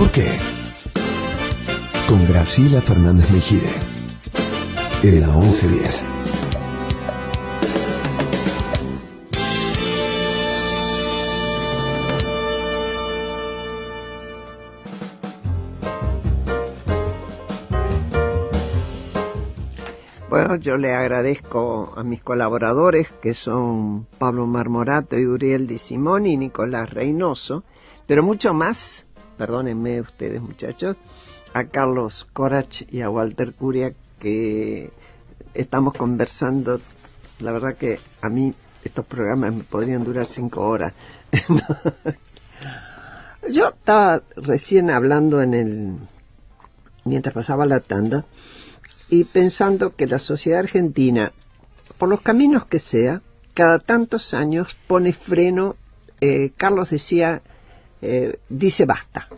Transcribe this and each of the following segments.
por qué? Con Graciela Fernández Mejide. En la 1110. Bueno, yo le agradezco a mis colaboradores, que son Pablo Marmorato y Uriel Di Simoni y Nicolás Reynoso, pero mucho más, perdónenme ustedes muchachos, a Carlos Corach y a Walter Curia, que estamos conversando. La verdad que a mí estos programas me podrían durar 5 horas. Yo estaba recién hablando mientras pasaba la tanda, y pensando que la sociedad argentina, por los caminos que sea, cada tantos años pone freno. Carlos decía, dice basta.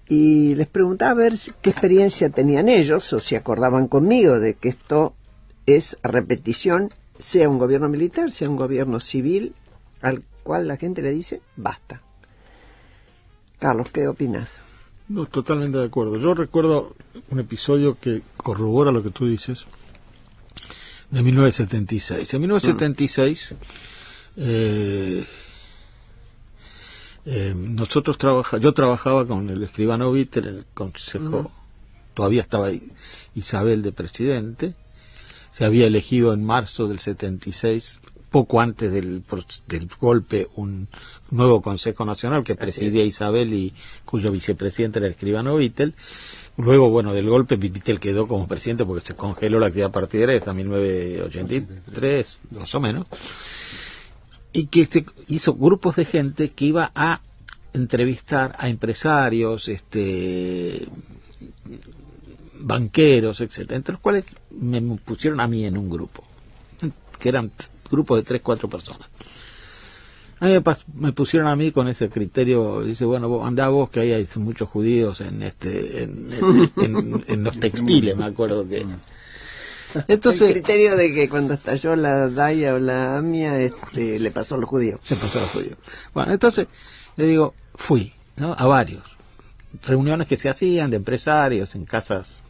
Y les preguntaba a ver qué experiencia tenían ellos, o si acordaban conmigo de que esto es a repetición, sea un gobierno militar, sea un gobierno civil, al cual la gente le dice basta. Carlos, ¿qué opinas? No, totalmente de acuerdo. Yo recuerdo un episodio que corrobora lo que tú dices, de 1976. En 1976, yo trabajaba con el escribano Vittel en el Consejo. Todavía estaba Isabel de presidente. Se había elegido en marzo del 76, poco antes del golpe, un nuevo Consejo Nacional que presidía Isabel y cuyo vicepresidente era el escribano Vittel. Luego, bueno, del golpe Vittel quedó como presidente porque se congeló la actividad partidaria hasta 1983, más o menos. Y que se hizo grupos de gente que iba a entrevistar a empresarios, banqueros, etcétera, entre los cuales me pusieron a mí en un grupo, que eran grupos de 3-4 personas. A mí me pusieron a mí con ese criterio, dice, bueno, andá vos, que ahí hay muchos judíos en los textiles, me acuerdo que... Entonces, el criterio de que cuando estalló la Daya o la AMIA, le pasó a los judíos. Se pasó a los judíos. Bueno, entonces, le digo, fui, ¿no?, a varios reuniones que se hacían de empresarios en casas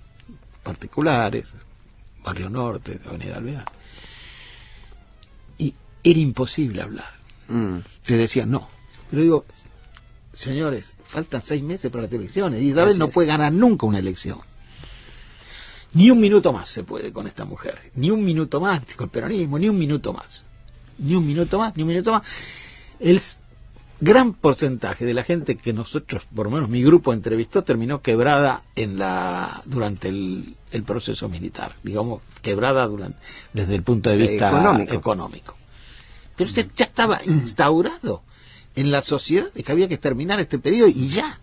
particulares, Barrio Norte, Avenida Alvear. Y era imposible hablar. Te decían no. Pero digo, señores, faltan 6 meses para las elecciones y Isabel no puede ganar nunca una elección. Ni un minuto más se puede con esta mujer, ni un minuto más con el peronismo, ni un minuto más, ni un minuto más, ni un minuto más. El gran porcentaje de la gente que nosotros, por lo menos mi grupo entrevistó, terminó quebrada durante el proceso militar, digamos, quebrada desde el punto de vista económico. Pero ya estaba instaurado en la sociedad de que había que terminar este periodo y ya.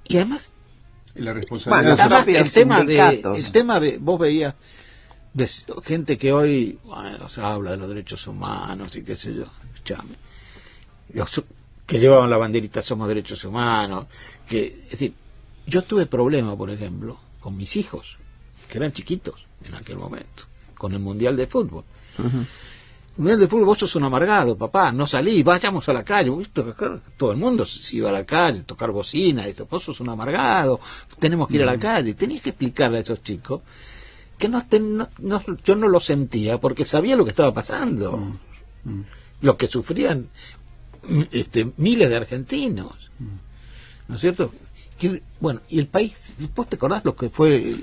Y además, la responsabilidad, el tema de vos veías gente que hoy, bueno, se habla de los derechos humanos y qué sé yo, escuchame, que llevaban la banderita Somos Derechos Humanos, es decir, yo tuve problemas, por ejemplo, con mis hijos, que eran chiquitos en aquel momento, con el Mundial de Fútbol. El Mundial de Fútbol, vos sos un amargado, papá, no salís, vayamos a la calle. ¿Viste? Todo el mundo se iba a la calle, tocar bocina, y vos sos un amargado, tenemos que ir a la calle. Tenías que explicarle a esos chicos que yo no lo sentía porque sabía lo que estaba pasando, lo que sufrían miles de argentinos, ¿no es cierto? Bueno, y el país, ¿vos te acordás lo que fue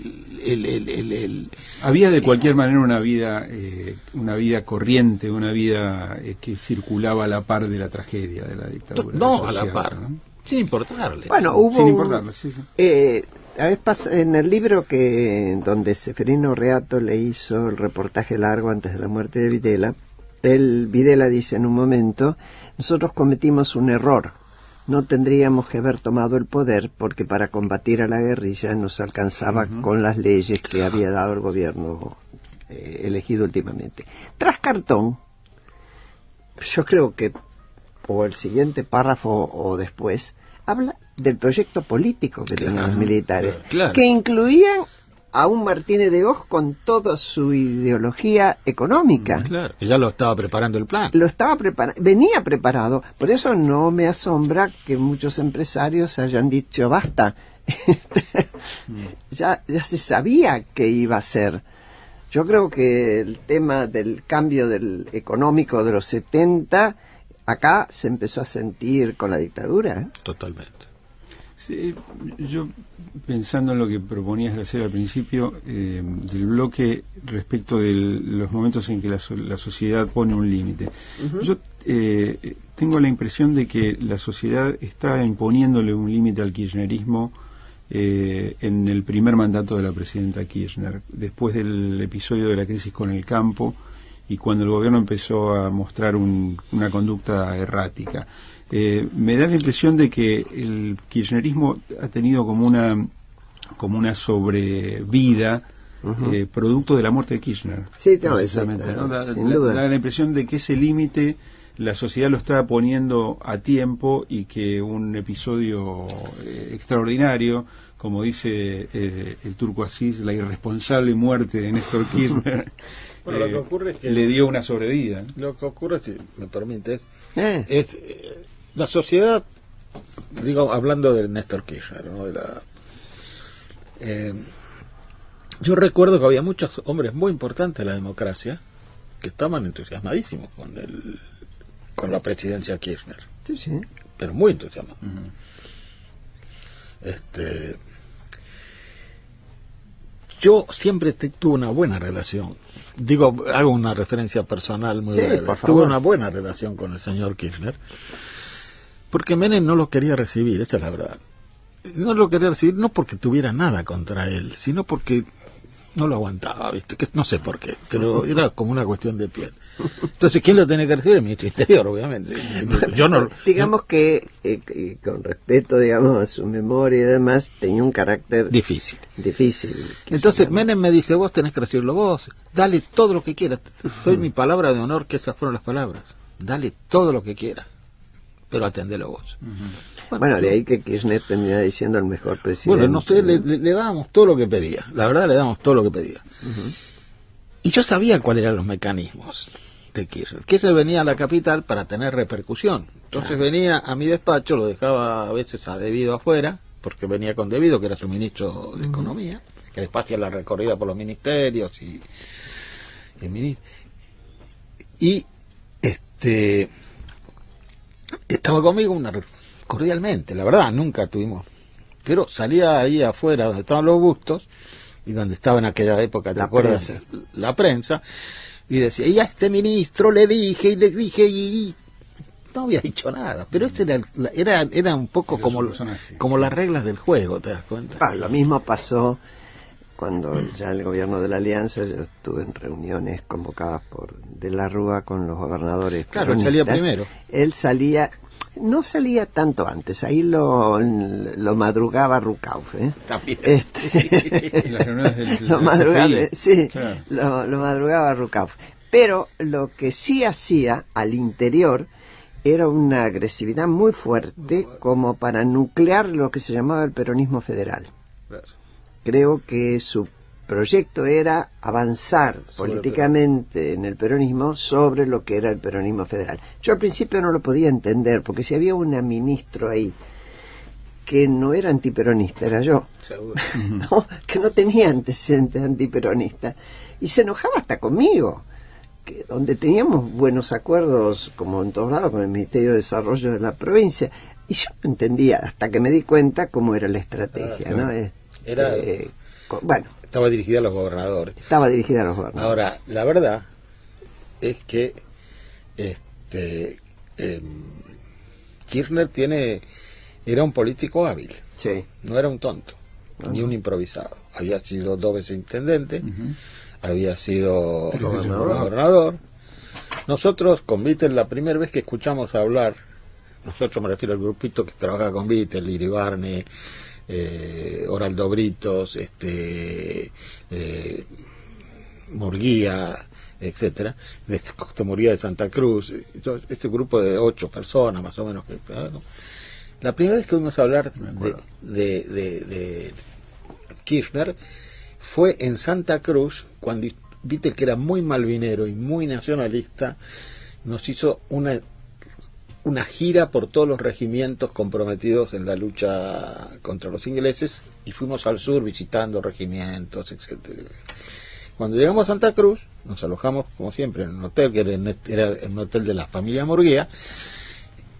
había de cualquier manera una vida corriente, una vida que circulaba a la par de la tragedia de la dictadura? No, a la par, ¿no? Sin importarle. Bueno, sin importarle, sí. En el libro donde Seferino Reato le hizo el reportaje largo antes de la muerte de Videla, Videla dice en un momento, nosotros cometimos un error. No tendríamos que haber tomado el poder porque para combatir a la guerrilla nos alcanzaba con las leyes que había dado el gobierno elegido últimamente. Tras cartón, yo creo que, o el siguiente párrafo o después, habla del proyecto político que tenían los militares, que incluían a un Martínez de Hoz con toda su ideología económica. Claro, que ya lo estaba preparando el plan. Lo estaba venía preparado. Por eso no me asombra que muchos empresarios hayan dicho basta. ya se sabía que iba a ser. Yo creo que el tema del cambio del económico de los 70 acá se empezó a sentir con la dictadura. Totalmente. Sí, yo pensando en lo que proponías hacer al principio del bloque respecto de los momentos en que la sociedad pone un límite. Yo tengo la impresión de que la sociedad está imponiéndole un límite al kirchnerismo en el primer mandato de la presidenta Kirchner, después del episodio de la crisis con el campo y cuando el gobierno empezó a mostrar una conducta errática. Me da la impresión de que el kirchnerismo ha tenido como una sobrevida producto de la muerte de Kirchner. Sí, precisamente, ¿no? Sin duda. Da la impresión de que ese límite la sociedad lo está poniendo a tiempo y que un episodio extraordinario, como dice el turco Asís, la irresponsable muerte de Néstor Kirchner, bueno, lo que ocurre es que le dio una sobrevida. Lo que ocurre, si me permites, es la sociedad, digo, hablando de Néstor Kirchner, ¿no? Yo recuerdo que había muchos hombres muy importantes de la democracia que estaban entusiasmadísimos con la presidencia Kirchner. Sí, sí. Pero muy entusiasmados. Yo siempre tuve una buena relación. Digo, hago una referencia personal muy breve. Tuve una buena relación con el señor Kirchner, porque Menem no lo quería recibir, esa es la verdad. No lo quería recibir no porque tuviera nada contra él, sino porque no lo aguantaba, ¿viste? Que no sé por qué, pero era como una cuestión de piel. Entonces, ¿quién lo tenía que recibir? El ministro del Interior, obviamente. Yo no. Digamos que, con respeto, digamos, a su memoria y demás, tenía un carácter difícil. Entonces, Menem me dice, vos tenés que recibirlo vos, dale todo lo que quieras. Doy mi palabra de honor que esas fueron las palabras. Dale todo lo que quieras, pero atendelo vos. Bueno, de ahí que Kirchner termina diciendo el mejor presidente. Bueno, nosotros le dábamos todo lo que pedía. La verdad, le dábamos todo lo que pedía. Y yo sabía cuáles eran los mecanismos de Kirchner. Kirchner venía a la capital para tener repercusión. Entonces venía a mi despacho, lo dejaba a veces a Devido afuera, porque venía con Devido, que era su ministro de Economía, que después hacía la recorrida por los ministerios y estaba conmigo cordialmente, la verdad, nunca tuvimos, pero salía ahí afuera donde estaban los bustos y donde estaba en aquella época, ¿te acuerdas? La prensa, y decía, y a este ministro le dije y no había dicho nada, pero ese era un poco como las reglas del juego, ¿te das cuenta? Lo mismo pasó cuando ya el gobierno de la Alianza, yo estuve en reuniones convocadas por De la Rúa con los gobernadores. Claro, él salía primero. Él no salía tanto antes, ahí lo madrugaba Rucauf, También. Las reuniones lo madrugaba Rucauf. Pero lo que sí hacía al interior era una agresividad muy fuerte como para nuclear lo que se llamaba el peronismo federal. Claro. Creo que su proyecto era avanzar políticamente en el peronismo sobre lo que era el peronismo federal. Yo al principio no lo podía entender, porque si había un ministro ahí que no era antiperonista, era yo. Seguro. ¿No? Que no tenía antecedentes antiperonistas. Y se enojaba hasta conmigo, que donde teníamos buenos acuerdos, como en todos lados, con el Ministerio de Desarrollo de la provincia. Y yo no entendía, hasta que me di cuenta cómo era la estrategia, ¿no? Bueno. Estaba dirigida a los gobernadores. Ahora, la verdad es que Kirchner era un político hábil. Sí. No era un tonto, ni un improvisado. Había sido 2 veces intendente, había sido gobernador. Nosotros con Vittel, la primera vez que escuchamos hablar, nosotros me refiero al grupito que trabajaba con Vittel, Iribarne, Oraldo Britos, Murguía, etcétera, Murguía de Santa Cruz, este grupo de 8 personas más o menos. La primera vez que oímos hablar de Kirchner fue en Santa Cruz, cuando viste que era muy malvinero y muy nacionalista, nos hizo una gira por todos los regimientos comprometidos en la lucha contra los ingleses, y fuimos al sur visitando regimientos, etcétera. Cuando llegamos a Santa Cruz, nos alojamos como siempre en un hotel, que era un hotel de la familia Murguía,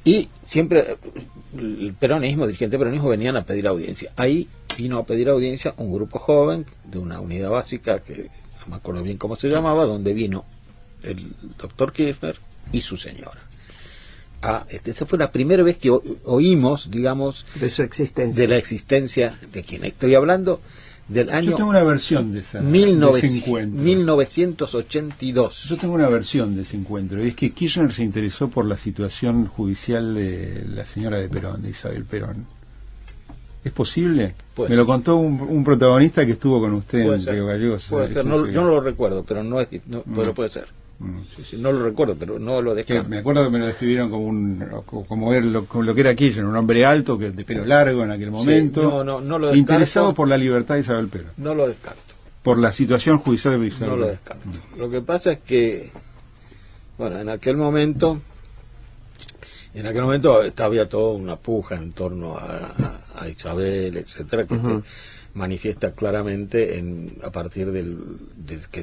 y siempre el peronismo, dirigente peronismo, venían a pedir audiencia. Ahí vino a pedir audiencia un grupo joven de una unidad básica que no me acuerdo bien cómo se llamaba, donde vino el doctor Kirchner y su señora. Esta fue la primera vez que oímos, digamos, de su existencia, de la existencia de quien estoy hablando, del año. Yo tengo una versión de ese 1982. Yo tengo una versión de ese encuentro, y es que Kirchner se interesó por la situación judicial de la señora de Perón, de Isabel Perón. ¿Es posible? Me lo contó un protagonista que estuvo con usted en Río Gallegos. Puede ser. Yo no lo recuerdo, pero pero puede ser. Sí, no lo recuerdo, pero no lo descarto. Me acuerdo que me lo describieron como lo que era Kirchner, un hombre alto, de pelo largo en aquel momento, sí, no lo descarto, interesado por la libertad de Isabel Perón. No lo descarto. Por la situación judicial de Isabel Perón. No lo descarto. Lo que pasa es que, bueno, en aquel momento había toda una puja en torno a Isabel, etcétera, que se manifiesta claramente a partir del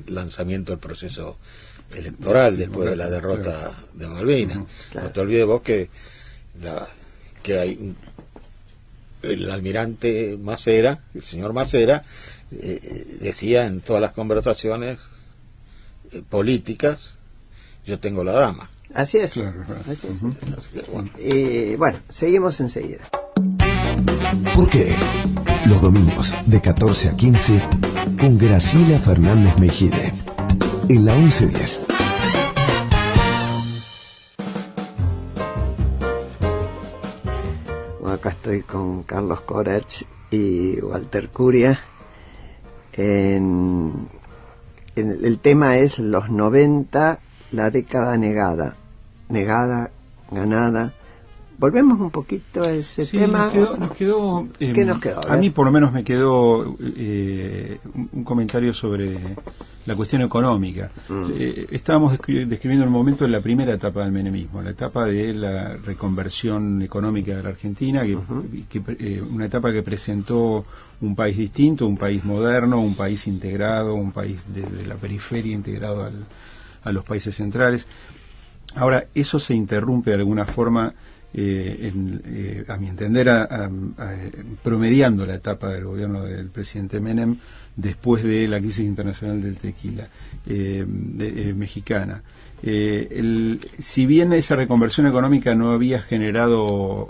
lanzamiento del proceso electoral después de la derrota de Malvinas. No te olvides vos que hay el almirante Macera, el señor Macera, decía en todas las conversaciones políticas: yo tengo la dama. Así es. Así es. Bueno, seguimos enseguida. ¿Por qué? Los domingos de 14 a 15 con Graciela Fernández Mejide en la 1110. Bueno, acá estoy con Carlos Corach y Walter Curia. El tema es los 90, la década negada, ganada. Volvemos un poquito a ese tema. Nos quedó, ¿qué nos quedó? A mí por lo menos me quedó un comentario sobre la cuestión económica. Estábamos describiendo el momento de la primera etapa del menemismo, la etapa de la reconversión económica de la Argentina, una etapa que presentó un país distinto, un país moderno, un país integrado, un país de la periferia integrado a los países centrales. Ahora, eso se interrumpe de alguna forma, a mi entender, promediando la etapa del gobierno del presidente Menem después de la crisis internacional del tequila mexicana. Si bien esa reconversión económica no había generado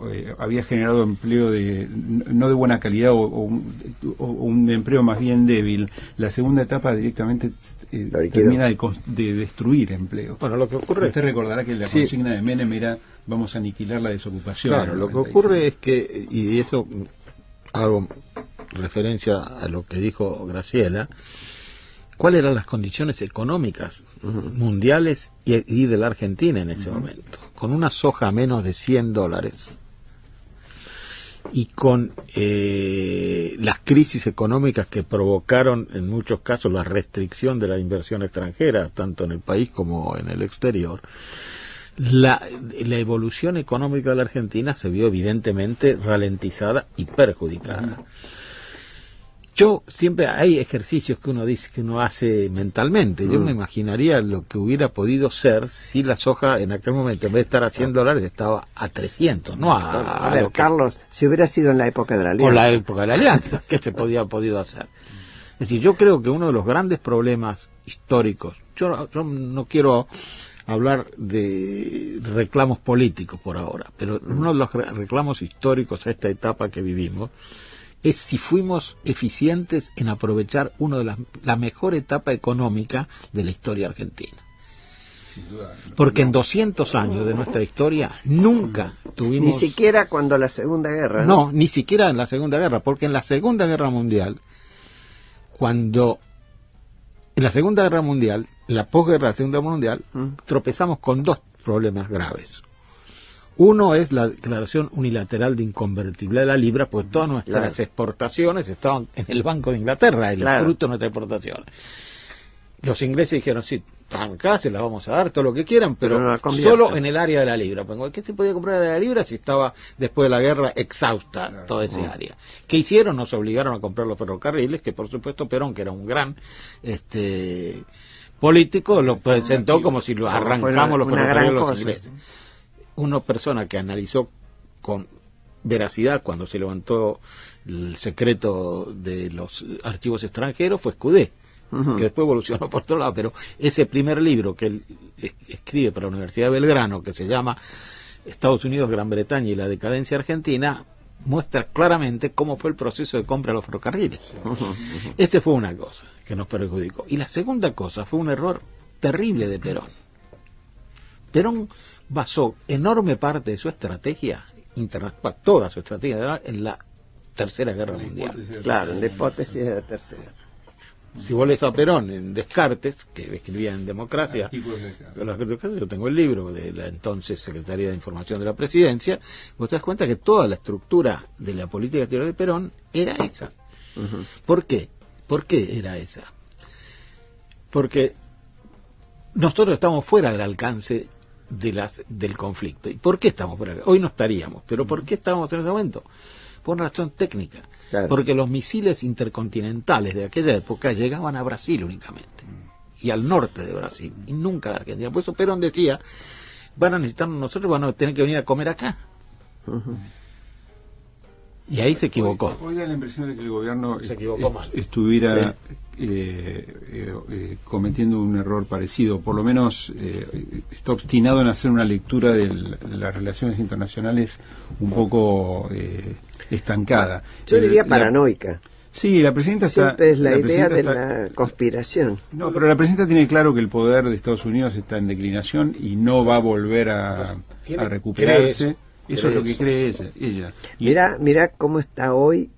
empleo no de buena calidad o un empleo más bien débil, la segunda etapa directamente termina de destruir empleo. Bueno, lo que ocurre, usted recordará que la consigna de Menem era: vamos a aniquilar la desocupación. Claro, lo que ocurre es que, y eso hago referencia a lo que dijo Graciela, ¿cuáles eran las condiciones económicas mundiales y de la Argentina en ese momento? Con una soja a menos de $100 y con las crisis económicas que provocaron en muchos casos la restricción de la inversión extranjera, tanto en el país como en el exterior. La evolución económica de la Argentina se vio evidentemente ralentizada y perjudicada. Yo siempre hay ejercicios que uno dice que uno hace mentalmente. Yo me imaginaría lo que hubiera podido ser si la soja en aquel momento, en vez de estar a $100, estaba a 300, no a ver, Carlos, si hubiera sido en la época de la Alianza. O la época de la Alianza, ¿qué se podía podido hacer? Es decir, yo creo que uno de los grandes problemas históricos, yo no quiero hablar de reclamos políticos por ahora, pero uno de los reclamos históricos a esta etapa que vivimos es si fuimos eficientes en aprovechar la mejor etapa económica de la historia argentina. Porque en 200 años de nuestra historia nunca tuvimos... Ni siquiera cuando la Segunda Guerra. No, ni siquiera en la Segunda Guerra, porque en la Segunda Guerra Mundial, la posguerra de la Segunda Guerra Mundial, tropezamos con dos problemas graves. Uno es la declaración unilateral de inconvertibilidad de la libra, pues todas nuestras exportaciones estaban en el Banco de Inglaterra, el fruto de nuestras exportaciones. Los ingleses dijeron, sí, están acá, se las vamos a dar, todo lo que quieran, pero no solo en el área de la libra. ¿Qué se podía comprar en la libra si estaba después de la guerra exhausta toda esa área? ¿Qué hicieron? Nos obligaron a comprar los ferrocarriles, que por supuesto Perón, que era un gran político, lo presentó como si lo arrancamos los ferrocarriles a los ingleses. Una persona que analizó con veracidad cuando se levantó el secreto de los archivos extranjeros fue Escudé, que después evolucionó por otro lado, pero ese primer libro que él escribe para la Universidad de Belgrano, que se llama Estados Unidos, Gran Bretaña y la decadencia argentina, muestra claramente cómo fue el proceso de compra de los ferrocarriles. Esa fue una cosa que nos perjudicó. Y la segunda cosa fue un error terrible de Perón. Perón basó enorme parte de su estrategia, toda su estrategia, en la Tercera Guerra Mundial. Claro, en la hipótesis de la tercera. Si vos lees a Perón en Descartes, que escribía en Democracia, yo tengo el libro de la entonces Secretaría de Información de la Presidencia, vos te das cuenta que toda la estructura de la política exterior de Perón era esa. ¿Por qué? ¿Por qué era esa? Porque nosotros estamos fuera del alcance del conflicto. ¿Y por qué estamos fuera? Hoy no estaríamos, pero ¿por qué estábamos en ese momento? Por una razón técnica. Claro. Porque los misiles intercontinentales de aquella época llegaban a Brasil únicamente, y al norte de Brasil, y nunca a Argentina. Por eso Perón decía, van a necesitarnos nosotros, van a tener que venir a comer acá. Y ahí se equivocó. Hoy da la impresión de que el gobierno se equivocó mal. Estuviera cometiendo un error parecido, por lo menos está obstinado en hacer una lectura de las relaciones internacionales un poco estancada. Yo diría paranoica. Sí, la presidenta siempre es la idea de la conspiración. No, pero la presidenta tiene claro que el poder de Estados Unidos está en declinación y no va a volver a recuperarse. Eso es lo que cree ella. Mira cómo está hoy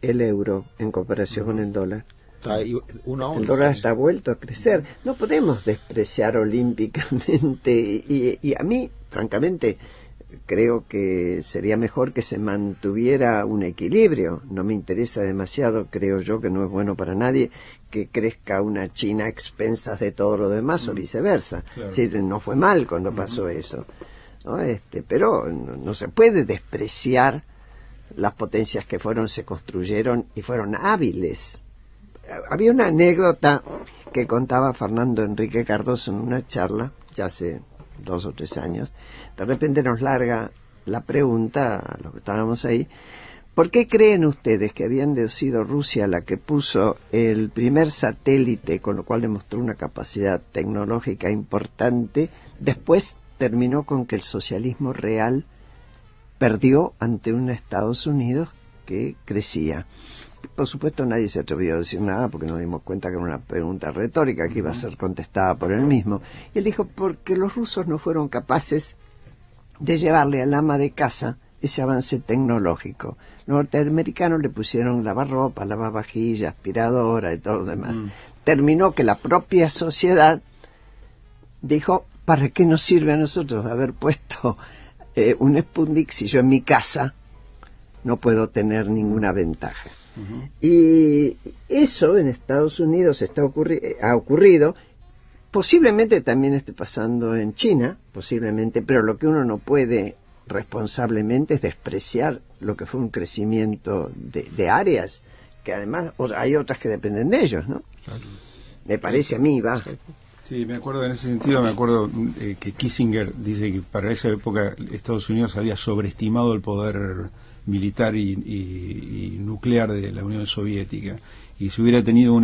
el euro en comparación con el dólar. El dólar está vuelto a crecer. No podemos despreciar olímpicamente. Y a mí, francamente, creo que sería mejor que se mantuviera un equilibrio. No me interesa demasiado, creo yo que no es bueno para nadie que crezca una China a expensas de todo lo demás o viceversa. Claro. Es decir, no fue mal cuando pasó eso, ¿no? Pero no se puede despreciar las potencias que se construyeron y fueron hábiles. Había una anécdota que contaba Fernando Enrique Cardoso en una charla, ya hace 2 o 3 años. De repente nos larga la pregunta a los que estábamos ahí: ¿por qué creen ustedes que habían sido Rusia la que puso el primer satélite, con lo cual demostró una capacidad tecnológica importante? Después terminó con que el socialismo real perdió ante un Estados Unidos que crecía. Por supuesto nadie se atrevió a decir nada porque nos dimos cuenta que era una pregunta retórica que iba a ser contestada por él mismo. Y él dijo, porque los rusos no fueron capaces de llevarle al ama de casa ese avance tecnológico. Los norteamericanos le pusieron lavarropa, lavavajillas, aspiradora y todo lo demás. Terminó que la propia sociedad dijo, ¿para qué nos sirve a nosotros haber puesto un Sputnik si yo en mi casa no puedo tener ninguna ventaja? Y eso en Estados Unidos ha ocurrido, posiblemente también esté pasando en China, posiblemente, pero lo que uno no puede responsablemente es despreciar lo que fue un crecimiento de áreas, que además hay otras que dependen de ellos, ¿no? Me parece a mí, va. Sí, me acuerdo en ese sentido, que Kissinger dice que para esa época Estados Unidos había sobreestimado el poder militar y nuclear de la Unión Soviética, y si hubiera tenido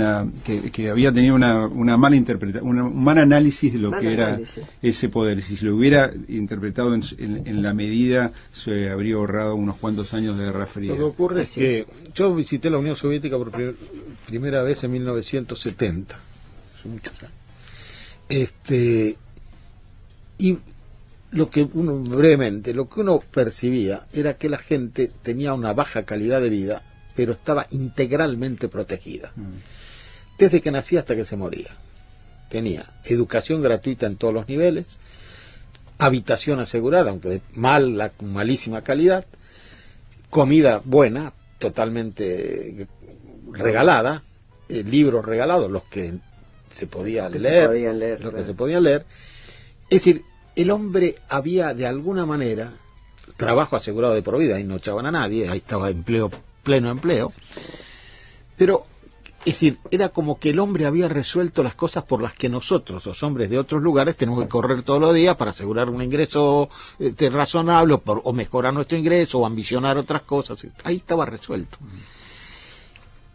que había tenido una mala interpretación, un mal análisis de lo que era ese poder. Si se lo hubiera interpretado en la medida, se habría ahorrado unos cuantos años de Guerra Fría. Lo que ocurre es que yo visité la Unión Soviética por primera vez en 1970, hace muchos años. Y lo que uno percibía era que la gente tenía una baja calidad de vida, pero estaba integralmente protegida. Desde que nacía hasta que se moría. Tenía educación gratuita en todos los niveles, habitación asegurada, aunque de malísima calidad, comida buena, totalmente regalada, libros regalados, los que se podían leer, los que se podían leer. Es decir, el hombre había de alguna manera trabajo asegurado de por vida, ahí no echaban a nadie, ahí estaba pleno empleo, pero es decir, era como que el hombre había resuelto las cosas por las que nosotros, los hombres de otros lugares, tenemos que correr todos los días para asegurar un ingreso razonable, o mejorar nuestro ingreso, o ambicionar otras cosas. Ahí estaba resuelto.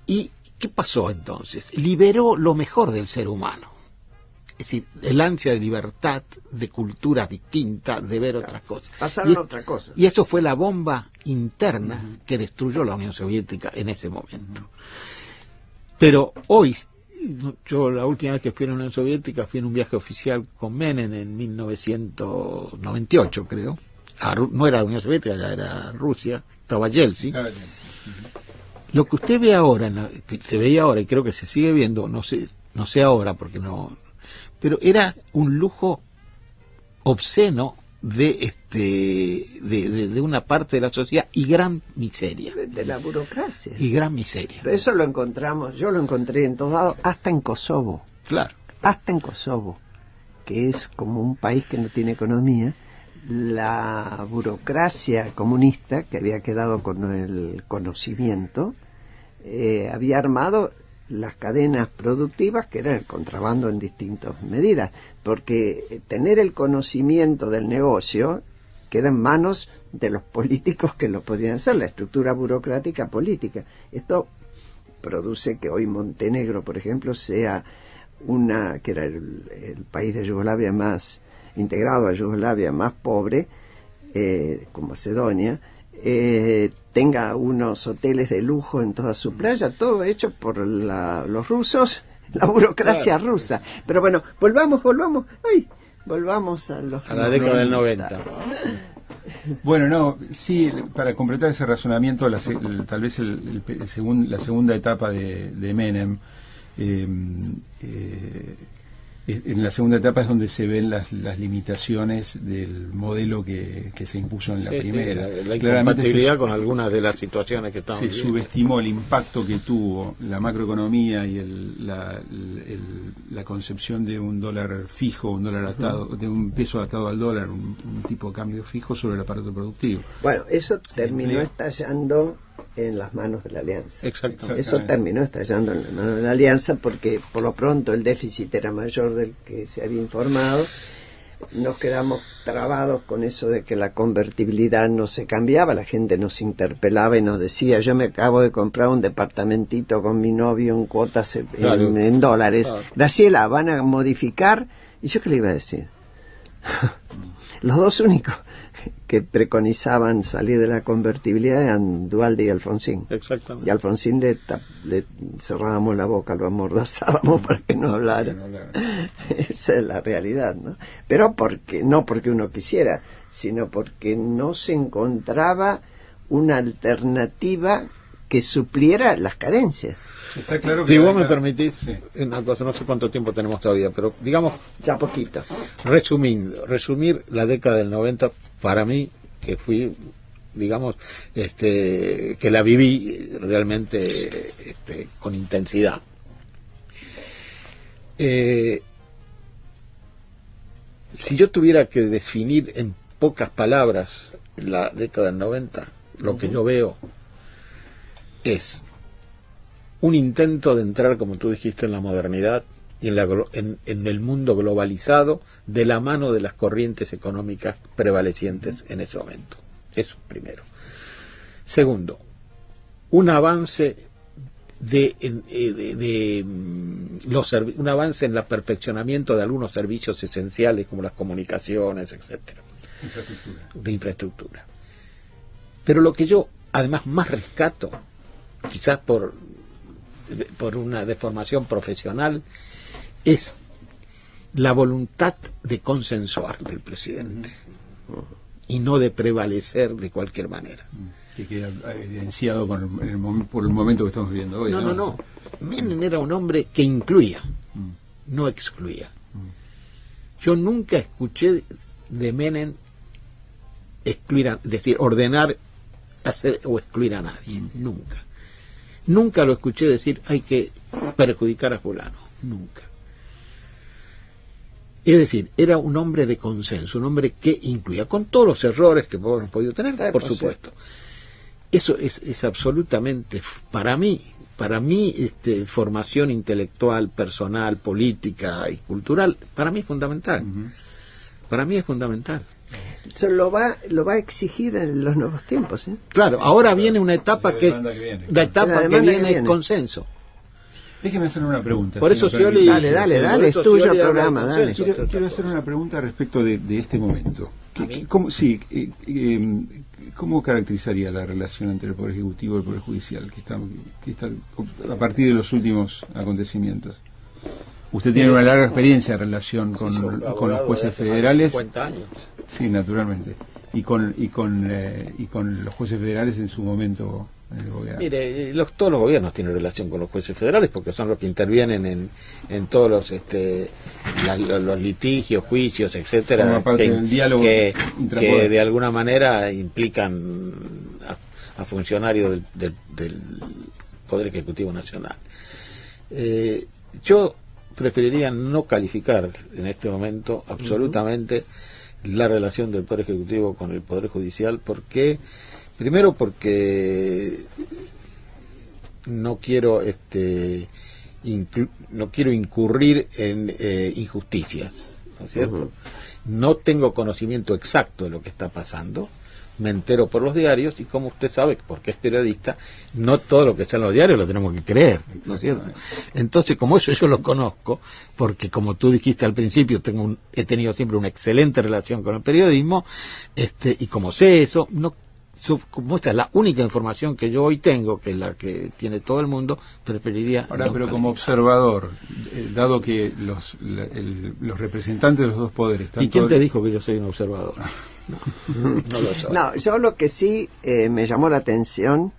¿Y qué pasó entonces? Liberó lo mejor del ser humano. Es decir, el ansia de libertad, de cultura distinta, de ver otras cosas. Pasaron otras cosas. Y eso fue la bomba interna que destruyó la Unión Soviética en ese momento. Pero hoy, yo la última vez que fui a la Unión Soviética fui en un viaje oficial con Menem en 1998, creo. No era la Unión Soviética, ya era Rusia, estaba Yeltsin. Lo que usted ve ahora, que se veía ahora y creo que se sigue viendo, no sé ahora porque no, pero era un lujo obsceno de una parte de la sociedad y gran miseria. De la burocracia. Y gran miseria. Pero eso lo encontramos, yo lo encontré en todos lados, hasta en Kosovo. Claro. Hasta en Kosovo, que es como un país que no tiene economía. La burocracia comunista, que había quedado con el conocimiento, había armado las cadenas productivas, que era el contrabando en distintas medidas, porque tener el conocimiento del negocio queda en manos de los políticos que lo podían hacer, la estructura burocrática política. Esto produce que hoy Montenegro, por ejemplo, sea que era el país de Yugoslavia más integrado a Yugoslavia, más pobre, con Macedonia, tenga unos hoteles de lujo en toda su playa, todo hecho por los rusos, la burocracia rusa. Pero bueno, volvamos a la década del 90. Bueno, no, sí, para completar ese razonamiento, tal vez la segunda etapa de Menem, en la segunda etapa es donde se ven las limitaciones del modelo que se impuso en la primera. La incompatibilidad con algunas de las situaciones que estamos viendo. Se subestimó el impacto que tuvo la macroeconomía y la concepción de un dólar fijo, un dólar atado, de un peso atado al dólar, un tipo de cambio fijo sobre el aparato productivo. Bueno, eso terminó estallando en las manos de la Alianza. Eso terminó estallando en las manos de la Alianza porque por lo pronto el déficit era mayor del que se había informado. Nos quedamos trabados con eso de que la convertibilidad no se cambiaba, la gente nos interpelaba y nos decía: yo me acabo de comprar un departamentito con mi novio en cuotas en dólares. Claro. Graciela, ¿van a modificar? ¿Y yo qué le iba a decir? Los dos únicos que preconizaban salir de la convertibilidad eran Duhalde y Alfonsín. Exactamente. Y a Alfonsín le cerrábamos la boca, lo amordazábamos para que no hablara. Esa es la realidad, ¿no? Pero no porque uno quisiera, sino porque no se encontraba una alternativa que supliera las carencias. Está claro que si vos me permitís, una cosa, no sé cuánto tiempo tenemos todavía, pero digamos, ya poquito. Resumir la década del 90 para mí, que fui, digamos, que la viví realmente con intensidad. Si yo tuviera que definir en pocas palabras la década del 90, lo que yo veo es un intento de entrar, como tú dijiste, en la modernidad y en el mundo globalizado de la mano de las corrientes económicas prevalecientes en ese momento. Eso primero. Segundo, un avance un avance en el perfeccionamiento de algunos servicios esenciales como las comunicaciones, etcétera. Infraestructura. Pero lo que yo además más rescato, quizás por una deformación profesional, es la voluntad de consensuar del presidente y no de prevalecer de cualquier manera. Que queda evidenciado por el momento que estamos viviendo hoy. No. Menem era un hombre que incluía, no excluía. Yo nunca escuché de Menem decir, ordenar, hacer o excluir a nadie. Nunca. Nunca lo escuché decir hay que perjudicar a fulano. Nunca. Es decir, era un hombre de consenso, un hombre que incluía, con todos los errores que hemos podido tener, por supuesto. Eso es absolutamente, para mí, formación intelectual, personal, política y cultural, para mí es fundamental. Para mí es fundamental. Eso lo va a exigir en los nuevos tiempos, ¿eh? Claro, ahora viene una etapa la etapa que viene es consenso. Déjeme hacer una pregunta. Por eso Scioli... Dale, es tuyo el programa, dale. Quiero hacer una pregunta respecto de este momento. ¿Cómo caracterizaría la relación entre el Poder Ejecutivo y el Poder Judicial que está a partir de los últimos acontecimios? Usted tiene una larga experiencia en relación con los jueces federales. 50 años. Sí, naturalmente. Y con los jueces federales en su momento en el gobierno. Mire, todos los gobiernos tienen relación con los jueces federales porque son los que intervienen en todos los litigios, juicios, etcétera, del diálogo que de alguna manera implican a funcionarios del Poder Ejecutivo Nacional. Yo preferiría no calificar en este momento absolutamente la relación del Poder Ejecutivo con el Poder Judicial, primero porque no quiero incurrir en injusticias, ¿no es cierto? No tengo conocimiento exacto de lo que está pasando, me entero por los diarios y como usted sabe, porque es periodista, no todo lo que está en los diarios lo tenemos que creer, ¿no es cierto? Entonces, como eso yo lo conozco, porque como tú dijiste al principio, he tenido siempre una excelente relación con el periodismo, y como sé eso, como esta es la única información que yo hoy tengo, que es la que tiene todo el mundo, preferiría... Ahora, pero como observador, dado que los representantes de los dos poderes... ¿Y quién te dijo que yo soy un observador? No lo sé. No, yo lo que sí me llamó la atención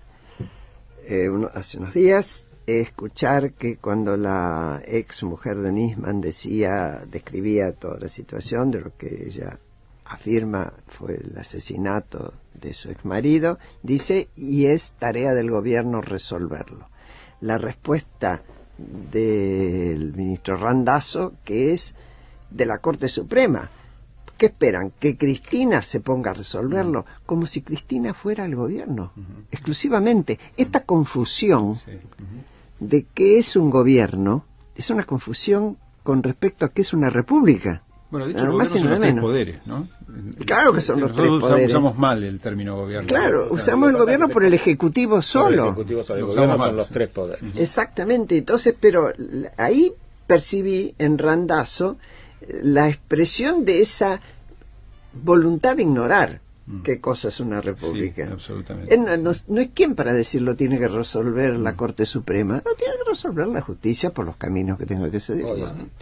hace unos días, escuchar que cuando la ex mujer de Nisman describía toda la situación de lo que ella afirma fue el asesinato de su exmarido, dice, y es tarea del gobierno resolverlo. La respuesta del ministro Randazzo, que es de la Corte Suprema, ¿qué esperan? ¿Que Cristina se ponga a resolverlo? Como si Cristina fuera el gobierno, exclusivamente. Esta confusión de qué es un gobierno es una confusión con respecto a qué es una república. Bueno, de hecho, el gobierno son los tres poderes, ¿no? Claro que son los tres poderes. Nosotros usamos mal el término gobierno. Claro, usamos el gobierno por el Ejecutivo solo. El gobierno son los tres poderes. Exactamente, entonces, pero ahí percibí en Randazzo la expresión de esa voluntad de ignorar qué cosa es una república. Sí, absolutamente. No es quien para decirlo tiene que resolver la Corte Suprema, no tiene que resolver la justicia por los caminos que tenga que seguir.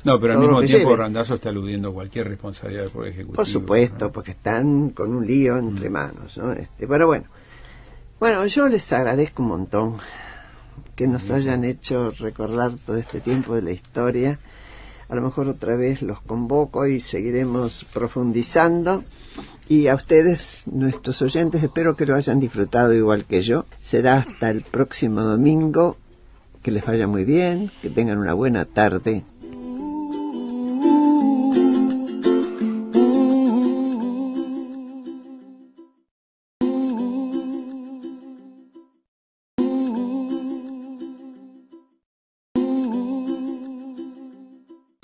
No, pero al mismo tiempo Randazzo está aludiendo a cualquier responsabilidad del Poder Ejecutivo. Por supuesto, ¿no? Porque están con un lío entre manos, ¿no? Pero bueno, yo les agradezco un montón que nos hayan hecho recordar todo este tiempo de la historia. A lo mejor otra vez los convoco y seguiremos profundizando. Y a ustedes, nuestros oyentes, espero que lo hayan disfrutado igual que yo. Será hasta el próximo domingo. Que les vaya muy bien, que tengan una buena tarde.